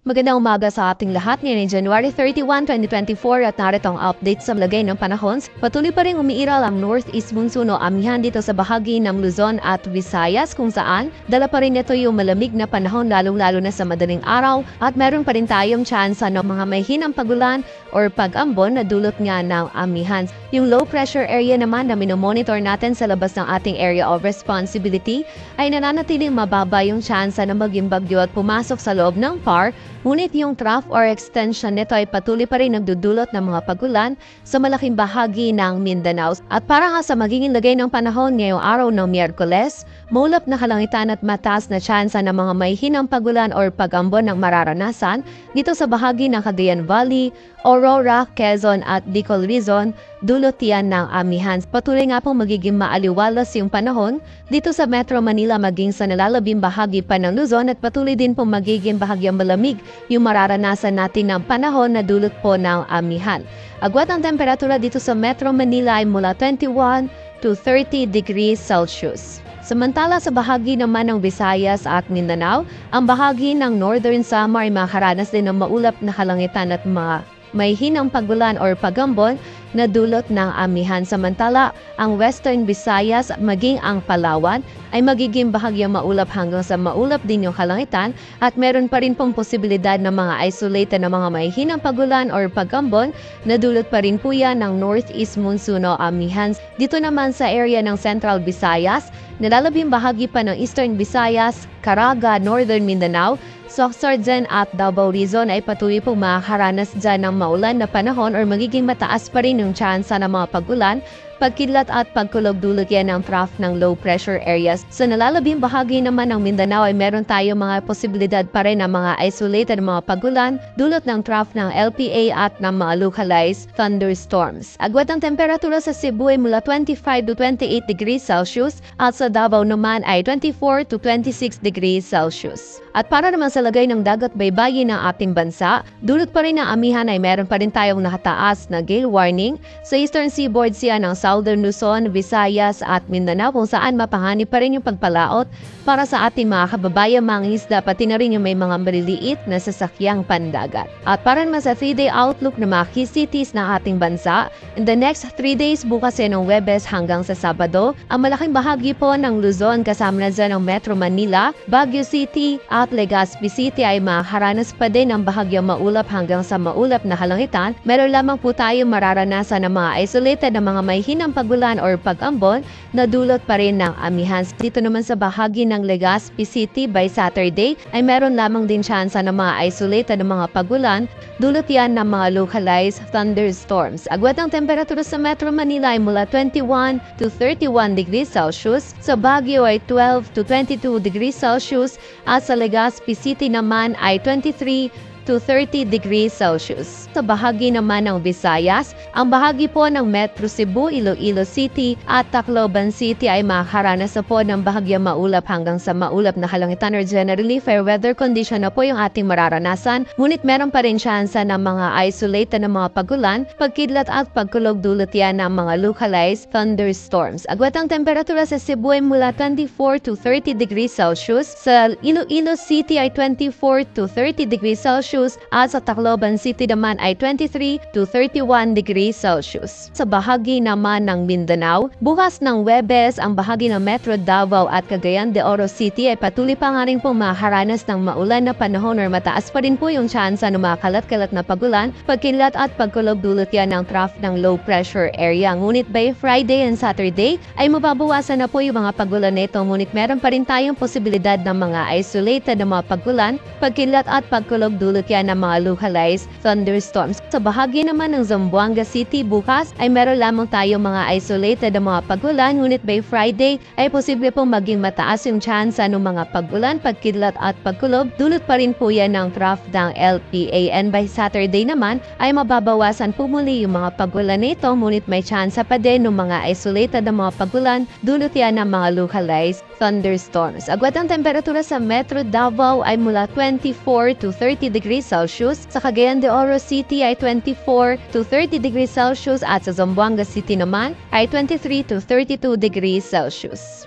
Magandang umaga sa ating lahat. Ngayon ay January 31, 2024 at narito ang update sa lagay ng panahon. Patuloy pa rin umiiral ang northeast monsoon o amihan dito sa bahagi ng Luzon at Visayas kung saan dala pa rin ito yung malamig na panahon lalong-lalo na sa madaling araw at meron pa rin tayong tsansa ng mga may hinang pagulan or pag-ambon na dulot nga ng amihan. Yung low pressure area naman na minomonitor natin sa labas ng ating area of responsibility ay nananatiling mababa yung tsansa na maging bagyo at pumasok sa loob ng PAR. Ngunit yung trough or extension nito ay patuloy pa rin nagdudulot ng mga pagulan sa malaking bahagi ng Mindanao. At para nga sa magiging lagay ng panahon ngayong araw ng Miyerkules, maulap na kalangitan at mataas na tsansa ng mga may hinang pagulan or pag-ambon ng mararanasan dito sa bahagi ng Cagayan Valley, Aurora, Quezon at Bicol Region, dulot yan ng amihan. Patuloy nga pong magiging maaliwalas yung panahon dito sa Metro Manila maging sa nalalabing bahagi pa ng Luzon at patuloy din pong magiging bahagyang malamig yung mararanasan natin ng panahon na dulot po ng amihan. Agwat ang temperatura dito sa Metro Manila ay mula 21 to 30 degrees Celsius. Samantala sa bahagi naman ng Visayas at Mindanao, ang bahagi ng Northern Samar ay makaranas din ng maulap na kalangitan at mga may hinang pagulan or pagambon na dulot ng amihan. Samantala, ang Western Visayas maging ang Palawan ay magiging bahagyang maulap hanggang sa maulap din yung kalangitan at meron pa rin pong posibilidad ng mga isolated na mga may hinang pagulan or pagambon na dulot pa rin po yan ng northeast monsoon o amihan. Dito naman sa area ng Central Visayas, nalalabing bahagi pa ng Eastern Visayas, Caraga, Northern Mindanao, Sorsogon at Davao Region ay patuloy pong makakaranas dyan ng maulan na panahon or magiging mataas pa rin yung tsansa ng mga pagulan, pagkidlat at pagkulog dulot yan ng trough ng low pressure areas. Sa nalalabing bahagi naman ng Mindanao ay meron tayong mga posibilidad pa rin ng mga isolated mga pagulan dulot ng trough ng LPA at ng mga localized thunderstorms. Agwat ang temperatura sa Cebu ay mula 25 to 28 degrees Celsius at sa Davao naman ay 24 to 26 degrees Celsius. At para naman sa lagay ng dagat baybayin ng ating bansa, dulot pa rin ng amihan ay meron pa rin tayong nakataas na gale warning sa Eastern Seaboard Sea ng Southern Luzon, Visayas at Mindanao kung saan mapanganib pa rin yung pagpalaot para sa ating mga kababayang mangingisda pati na rin yung may mga maliliit na sasakyang pandagat. At para naman sa 3-day outlook ng mga key cities ng ating bansa, in the next 3 days bukas yan ng Webes hanggang sa Sabado, ang malaking bahagi po ng Luzon kasama na dyan ng Metro Manila, Baguio City at Legazpi City ay makakaranas pa din ng bahagyang maulap hanggang sa maulap na kalangitan. Meron lamang po tayong mararanasan ng mga isolated na mga may hinang pagulan or pag-ambon na dulot pa rin ng amihan. Dito naman sa bahagi ng Legazpi City by Saturday ay meron lamang din tsansa ng mga isolated na mga pagulan, dulot yan ng mga localized thunderstorms. Agwat ang temperatura sa Metro Manila ay mula 21 to 31 degrees Celsius, sa Baguio ay 12 to 22 degrees Celsius at sa Legazpi City naman ay 23 to 30 degrees Celsius. Sa bahagi naman ng Visayas, ang bahagi po ng Metro Cebu, Iloilo City at Tacloban City ay makakaranas na po ng bahagyang maulap hanggang sa maulap na kalangitan or generally fair weather condition na po yung ating mararanasan. Ngunit meron pa rin tsansa ng mga isolated na mga pagulan, pagkidlat at pagkulog dulot yan ng mga localized thunderstorms. Agwat ang temperatura sa Cebu ay mula 24 to 30 degrees Celsius, sa Iloilo City ay 24 to 30 degrees Celsius at sa Tacloban City naman ay 23 to 31 degrees Celsius. Sa bahagi naman ng Mindanao, bukas ng Webes, ang bahagi ng Metro Davao at Cagayan de Oro City ay patuloy pa nga rin pong makakaranas ng maulan na panahon or mataas pa rin po yung tsansa ng mga kalat-kalat na pagulan, pagkilat at pagkulog dulot yan ng trough ng low pressure area. Ngunit by Friday and Saturday ay mababawasan na po yung mga pagulan nito, ngunit meron pa rin tayong posibilidad ng mga isolated na mga pagulan, pagkilat at pagkulog dulot yan ng mga localized thunderstorms. Sa bahagi naman ng Zamboanga City bukas ay meron lamang tayong mga isolated na mga pagulan, ngunit by Friday ay posible pong maging mataas yung tsansa ng mga pagulan, pagkidlat at pagkulob, dulot pa rin po yan ng trough ng LPA. And by Saturday naman ay mababawasan po muli yung mga pagulan nito, ngunit may tsansa pa din ng mga isolated na mga pagulan, dulot yan ng mga localized thunderstorms. Agwat ang temperatura sa Metro Davao ay mula 24 to 30 degrees Celsius, sa Cagayan de Oro City ay 24 to 30 degrees Celsius at sa Zamboanga City naman ay 23 to 32 degrees Celsius.